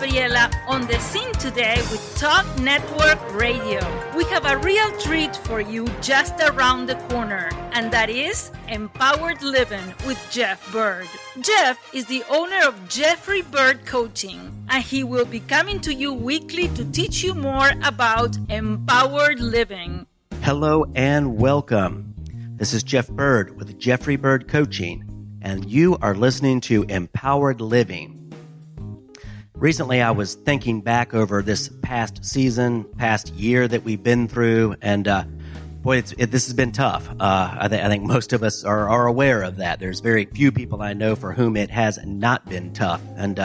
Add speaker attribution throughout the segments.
Speaker 1: Gabriela on the scene today with Talk Network Radio. We have a real treat for you just around the corner, and that is Empowered Living with Jeff Byrd. Jeff is the owner of Jeffrey Byrd Coaching, and he will be coming to you weekly to teach you more about empowered living.
Speaker 2: Hello and welcome. This is Jeff Byrd with Jeffrey Byrd Coaching, and you are listening to Empowered Living. Recently, I was thinking back over this past season, past year that we've been through, and this has been tough. I think most of us are aware of that. There's very few people I know for whom it has not been tough, and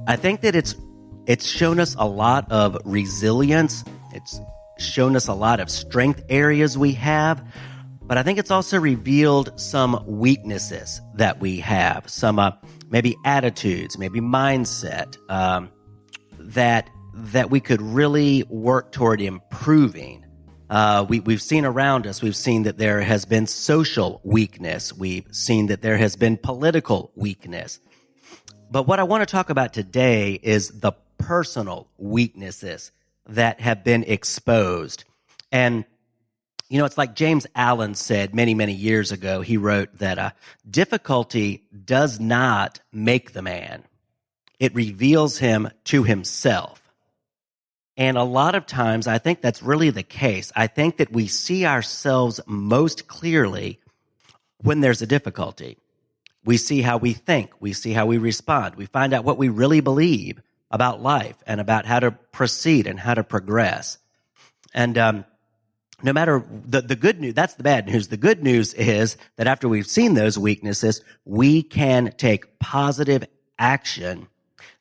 Speaker 2: I think that it's shown us a lot of resilience. It's shown us a lot of strength areas we have, but I think it's also revealed some weaknesses that we have, some maybe attitudes, maybe mindset that we could really work toward improving. We've seen around us, we've seen that there has been social weakness. We've seen that there has been political weakness. But what I want to talk about today is the personal weaknesses that have been exposed. And you know, it's like James Allen said many, many years ago. He wrote that difficulty does not make the man. It reveals him to himself. And a lot of times, I think that's really the case. I think that we see ourselves most clearly when there's a difficulty. We see how we think. We see how we respond. We find out what we really believe about life and about how to proceed and how to progress. And no matter the good news, that's the bad news. The good news is that after we've seen those weaknesses, we can take positive action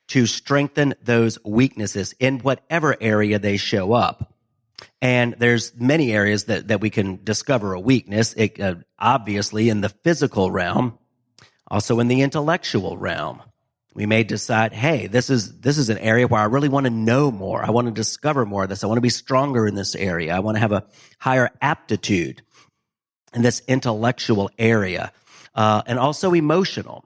Speaker 2: to strengthen those weaknesses in whatever area they show up. And there's many areas that we can discover a weakness, obviously in the physical realm, also in the intellectual realm. We may decide, hey, this is an area where I really want to know more. I want to discover more of this. I want to be stronger in this area. I want to have a higher aptitude in this intellectual area, and also emotional.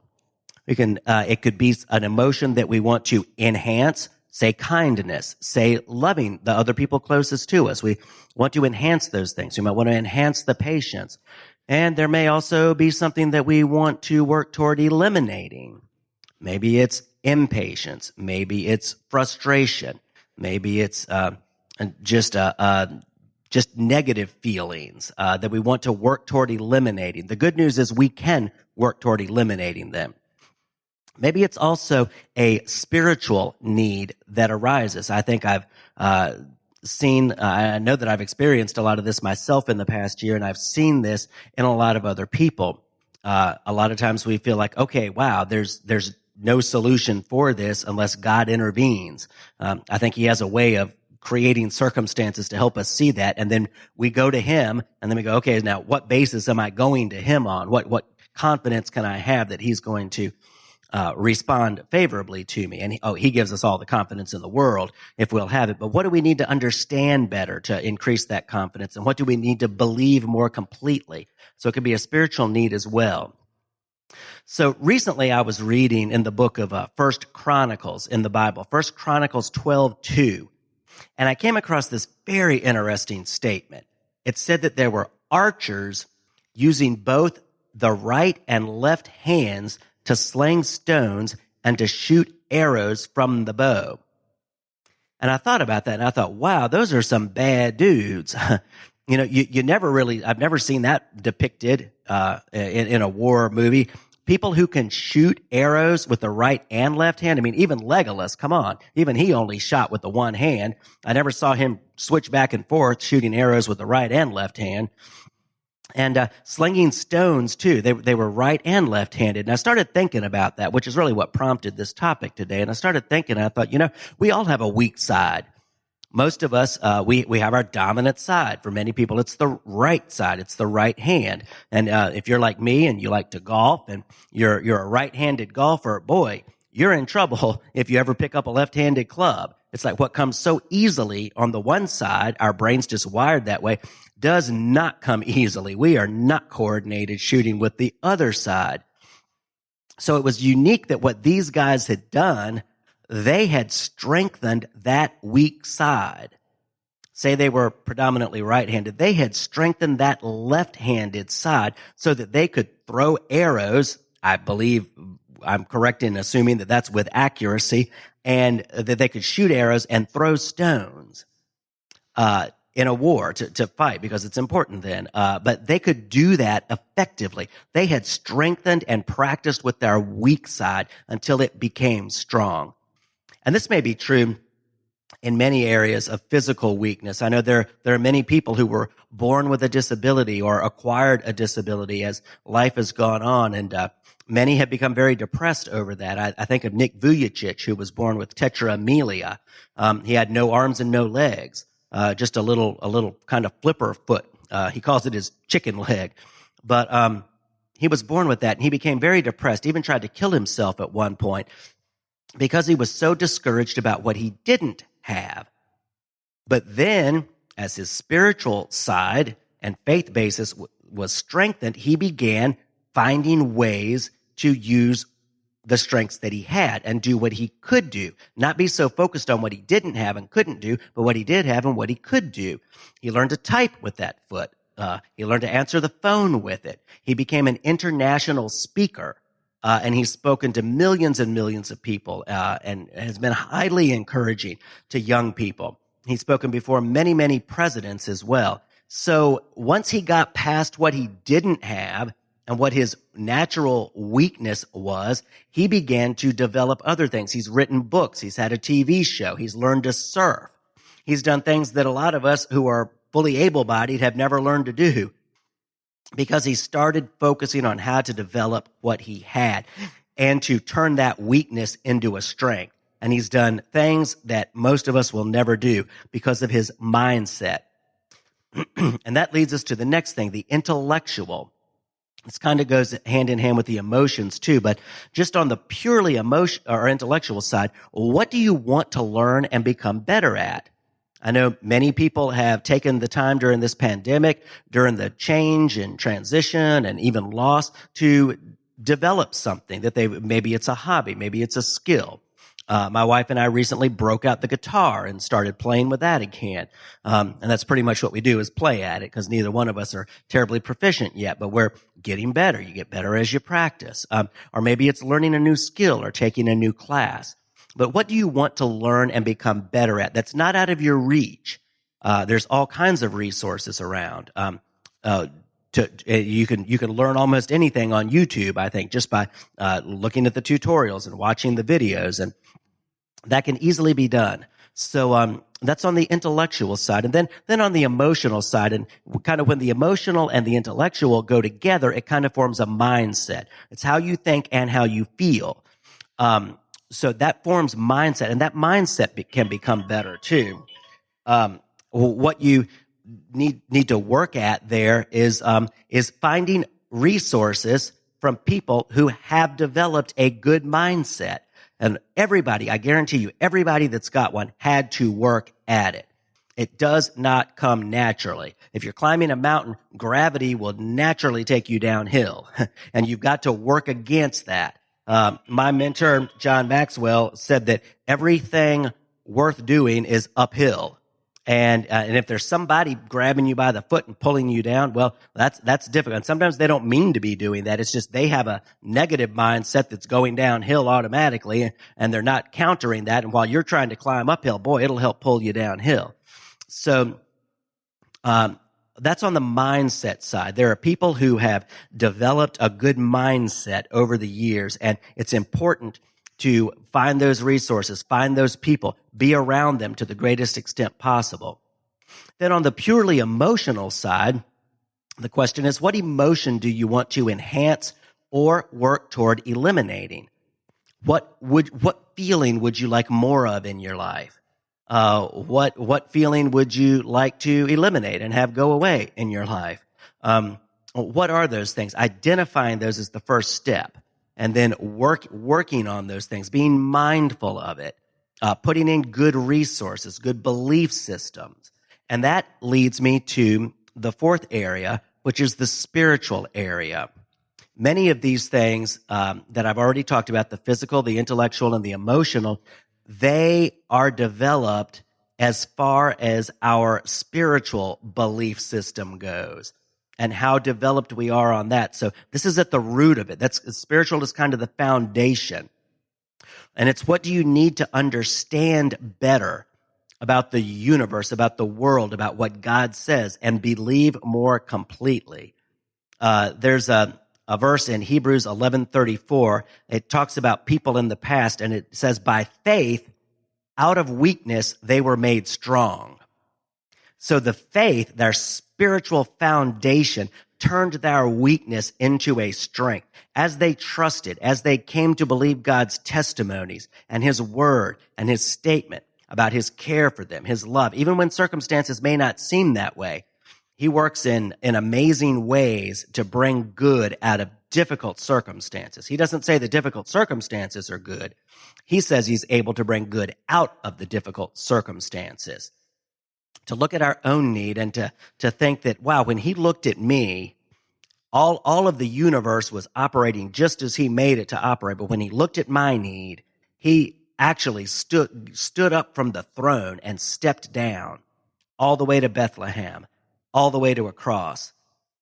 Speaker 2: It could be an emotion that we want to enhance, say kindness, say loving the other people closest to us. We want to enhance those things. We might want to enhance the patience. And there may also be something that we want to work toward eliminating. Maybe it's impatience. Maybe it's frustration. Maybe it's just negative feelings that we want to work toward eliminating. The good news is we can work toward eliminating them. Maybe it's also a spiritual need that arises. I think I've seen, I know that I've experienced a lot of this myself in the past year, and I've seen this in a lot of other people. A lot of times we feel like, okay, wow, there's no solution for this unless God intervenes. I think he has a way of creating circumstances to help us see that. And then we go to him and then we go, okay, now what basis am I going to him on? What confidence can I have that he's going to respond favorably to me? And he gives us all the confidence in the world if we'll have it. But what do we need to understand better to increase that confidence? And what do we need to believe more completely? So it could be a spiritual need as well. So recently I was reading in the book of 1 Chronicles in the Bible, 1 Chronicles 12:2, and I came across this very interesting statement. It said that there were archers using both the right and left hands to sling stones and to shoot arrows from the bow. And I thought about that, and I thought, wow, those are some bad dudes. You know, you never really, I've never seen that depicted in a war movie. People who can shoot arrows with the right and left hand. I mean, even Legolas, come on. Even he only shot with the one hand. I never saw him switch back and forth shooting arrows with the right and left hand. And slinging stones, too. They were right and left-handed. And I started thinking about that, which is really what prompted this topic today. And I started thinking, I thought, you know, we all have a weak side. Most of us, we have our dominant side. For many people, it's the right side. It's the right hand. And if you're like me and you like to golf and you're a right-handed golfer, boy, you're in trouble if you ever pick up a left-handed club. It's like what comes so easily on the one side, our brain's just wired that way, does not come easily. We are not coordinated shooting with the other side. So it was unique that what these guys had done, they had strengthened that weak side. Say they were predominantly right-handed. They had strengthened that left-handed side so that they could throw arrows. I believe I'm correct in assuming that that's with accuracy, and that they could shoot arrows and throw stones in a war to fight, because it's important then. But they could do that effectively. They had strengthened and practiced with their weak side until it became strong. And this may be true in many areas of physical weakness. I know there are many people who were born with a disability or acquired a disability as life has gone on, and many have become very depressed over that. I think of Nick Vujicic, who was born with tetraamelia. He had no arms and no legs, just a little kind of flipper foot. He calls it his chicken leg. But he was born with that, and he became very depressed, even tried to kill himself at one point because he was so discouraged about what he didn't have. But then, as his spiritual side and faith basis was strengthened, he began finding ways to use the strengths that he had and do what he could do. Not be so focused on what he didn't have and couldn't do, but what he did have and what he could do. He learned to type with that foot. He learned to answer the phone with it. He became an international speaker. And he's spoken to millions and millions of people, and has been highly encouraging to young people. He's spoken before many, many presidents as well. So once he got past what he didn't have and what his natural weakness was, he began to develop other things. He's written books. He's had a TV show. He's learned to surf. He's done things that a lot of us who are fully able-bodied have never learned to do, because he started focusing on how to develop what he had and to turn that weakness into a strength. And he's done things that most of us will never do because of his mindset. And that leads us to the next thing, the intellectual. This kind of goes hand in hand with the emotions too, but just on the purely emotion or intellectual side, what do you want to learn and become better at? I know many people have taken the time during this pandemic, during the change and transition and even loss, to develop something that maybe it's a hobby, maybe it's a skill. My wife and I recently broke out the guitar and started playing with that again. And that's pretty much what we do, is play at it, because neither one of us are terribly proficient yet, but we're getting better. You get better as you practice. Or maybe it's learning a new skill or taking a new class. But what do you want to learn and become better at that's not out of your reach? There's all kinds of resources around. You can learn almost anything on YouTube, I think, just by looking at the tutorials and watching the videos, and that can easily be done. So that's on the intellectual side. And then on the emotional side, and kind of when the emotional and the intellectual go together, it kind of forms a mindset. It's how you think and how you feel. So that forms mindset, and that mindset can become better too. What you need to work at there is finding resources from people who have developed a good mindset. And everybody, I guarantee you, everybody that's got one had to work at it. It does not come naturally. If you're climbing a mountain, gravity will naturally take you downhill, and you've got to work against that. My mentor, John Maxwell, said that everything worth doing is uphill. And if there's somebody grabbing you by the foot and pulling you down, well, that's difficult. And sometimes they don't mean to be doing that. It's just they have a negative mindset that's going downhill automatically, and they're not countering that. And while you're trying to climb uphill, boy, it'll help pull you downhill. So that's on the mindset side. There are people who have developed a good mindset over the years, and it's important to find those resources, find those people, be around them to the greatest extent possible. Then on the purely emotional side, the question is, what emotion do you want to enhance or work toward eliminating? What feeling would you like more of in your life? What feeling would you like to eliminate and have go away in your life? What are those things? Identifying those is the first step. And then working on those things, being mindful of it, putting in good resources, good belief systems. And that leads me to the fourth area, which is the spiritual area. Many of these things that I've already talked about, the physical, the intellectual, and the emotional, they are developed as far as our spiritual belief system goes and how developed we are on that. So this is at the root of it. That's spiritual is kind of the foundation. And it's what do you need to understand better about the universe, about the world, about what God says, and believe more completely. There's a verse in Hebrews 11:34. It talks about people in the past, and it says, by faith, out of weakness, they were made strong. So the faith, their spiritual foundation, turned their weakness into a strength. As they trusted, as they came to believe God's testimonies and his word and his statement about his care for them, his love, even when circumstances may not seem that way, he works in amazing ways to bring good out of difficult circumstances. He doesn't say the difficult circumstances are good. He says he's able to bring good out of the difficult circumstances. To look at our own need and to think that, wow, when he looked at me, all of the universe was operating just as he made it to operate. But when he looked at my need, he actually stood up from the throne and stepped down all the way to Bethlehem, all the way to a cross,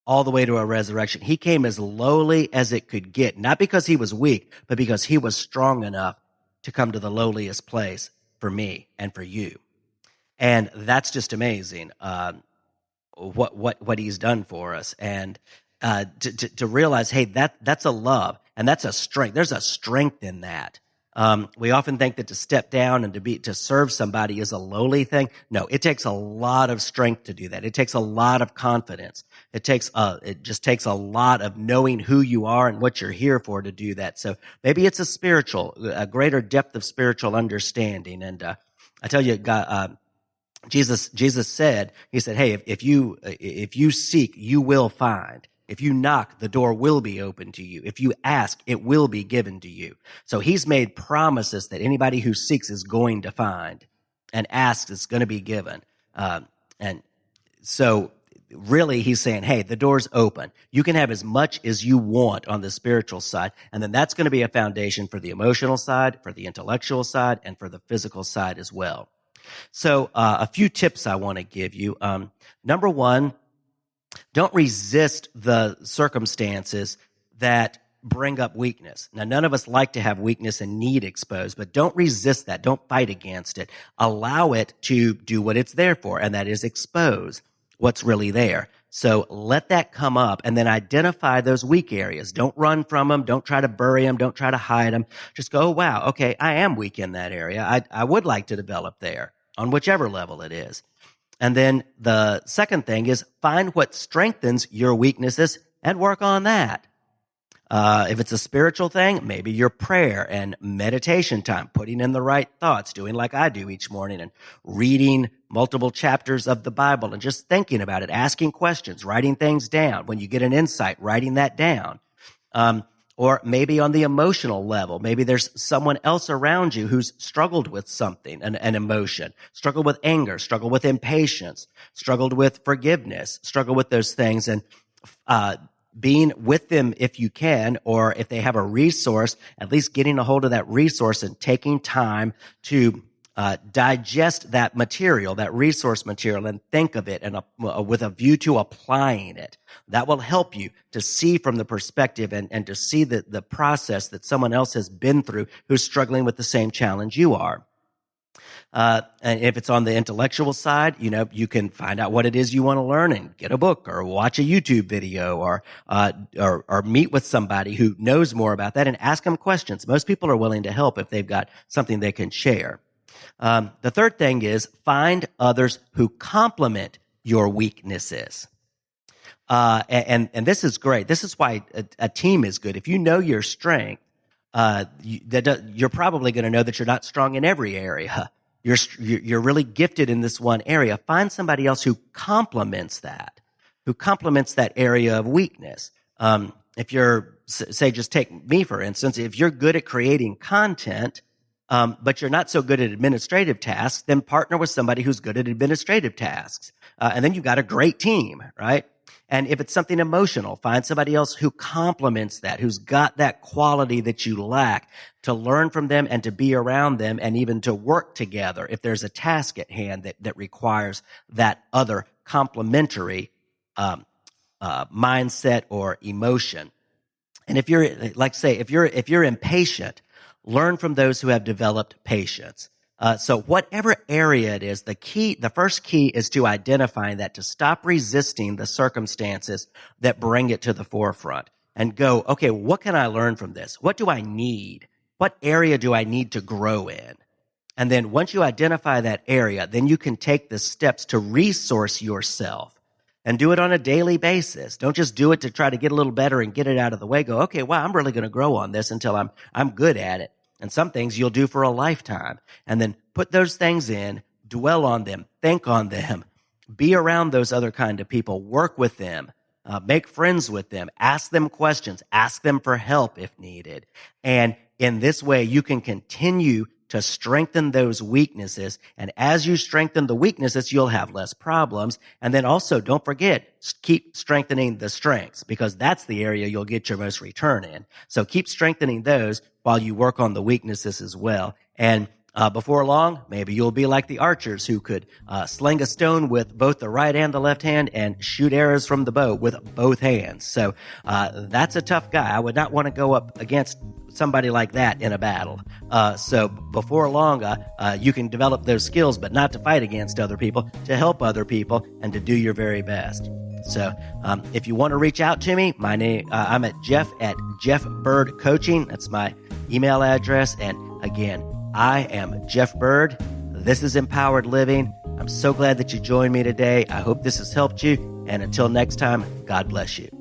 Speaker 2: all the way to a resurrection. He came as lowly as it could get, not because he was weak, but because he was strong enough to come to the lowliest place for me and for you. And that's just amazing, what he's done for us. And to realize, hey, that's a love and that's a strength. There's a strength in that. We often think that to step down and to serve somebody is a lowly thing. No, it takes a lot of strength to do that. It takes a lot of confidence. It just takes a lot of knowing who you are and what you're here for to do that. So maybe it's a greater depth of spiritual understanding. And I tell you, God, Jesus said, he said, hey, if you seek, you will find. If you knock, the door will be open to you. If you ask, it will be given to you. So he's made promises that anybody who seeks is going to find, and asks is going to be given. And so really he's saying, hey, the door's open. You can have as much as you want on the spiritual side. And then that's going to be a foundation for the emotional side, for the intellectual side, and for the physical side as well. So a few tips I want to give you. Number one, don't resist the circumstances that bring up weakness. Now, none of us like to have weakness and need exposed, but don't resist that. Don't fight against it. Allow it to do what it's there for, and that is expose what's really there. So let that come up and then identify those weak areas. Don't run from them. Don't try to bury them. Don't try to hide them. Just go, oh, wow, okay, I am weak in that area. I would like to develop there on whichever level it is. And then the second thing is find what strengthens your weaknesses and work on that. If it's a spiritual thing, maybe your prayer and meditation time, putting in the right thoughts, doing like I do each morning and reading multiple chapters of the Bible and just thinking about it, asking questions, writing things down. When you get an insight, writing that down. Or maybe on the emotional level, maybe there's someone else around you who's struggled with something, an emotion, struggled with anger, struggled with impatience, struggled with forgiveness, struggled with those things. And being with them if you can, or if they have a resource, at least getting a hold of that resource and taking time to digest that material, that resource material, and think of it and with a view to applying it. That will help you to see from the perspective and to see the process that someone else has been through who's struggling with the same challenge you are. And if it's on the intellectual side, you can find out what it is you want to learn and get a book or watch a YouTube video or meet with somebody who knows more about that and ask them questions. Most people are willing to help if they've got something they can share. The third thing is find others who complement your weaknesses. And this is great. This is why a team is good. If you know your strength, you're probably going to know that you're not strong in every area. You're really gifted in this one area. Find somebody else who complements that area of weakness. If you're, say, just take me, for instance, if you're good at creating content, but you're not so good at administrative tasks, then partner with somebody who's good at administrative tasks. And then you've got a great team, right? And if it's something emotional, find somebody else who complements that, who's got that quality that you lack, to learn from them and to be around them and even to work together if there's a task at hand that requires that other complementary mindset or emotion. And if you're, like say, if you're impatient, learn from those who have developed patience. So whatever area it is, the first key is to identifying that, to stop resisting the circumstances that bring it to the forefront and go, okay, what can I learn from this? What do I need? What area do I need to grow in? And then once you identify that area, then you can take the steps to resource yourself and do it on a daily basis. Don't just do it to try to get a little better and get it out of the way. Go, okay, wow, I'm really going to grow on this until I'm good at it. And some things you'll do for a lifetime. And then put those things in, dwell on them, think on them, be around those other kind of people, work with them, make friends with them, ask them questions, ask them for help if needed. And in this way, you can continue to strengthen those weaknesses. And as you strengthen the weaknesses, you'll have less problems. And then also, don't forget, keep strengthening the strengths, because that's the area you'll get your most return in. So keep strengthening those while you work on the weaknesses as well. And before long, maybe you'll be like the archers who could sling a stone with both the right and the left hand and shoot arrows from the bow with both hands. So that's a tough guy. I would not want to go up against somebody like that in a battle. So before long, you can develop those skills, but not to fight against other people, to help other people, and to do your very best. So if you want to reach out to me, I'm at Jeff Byrd Coaching. That's my email address. And again, I am Jeff Byrd. This is Empowered Living. I'm so glad that you joined me today. I hope this has helped you. And until next time, God bless you.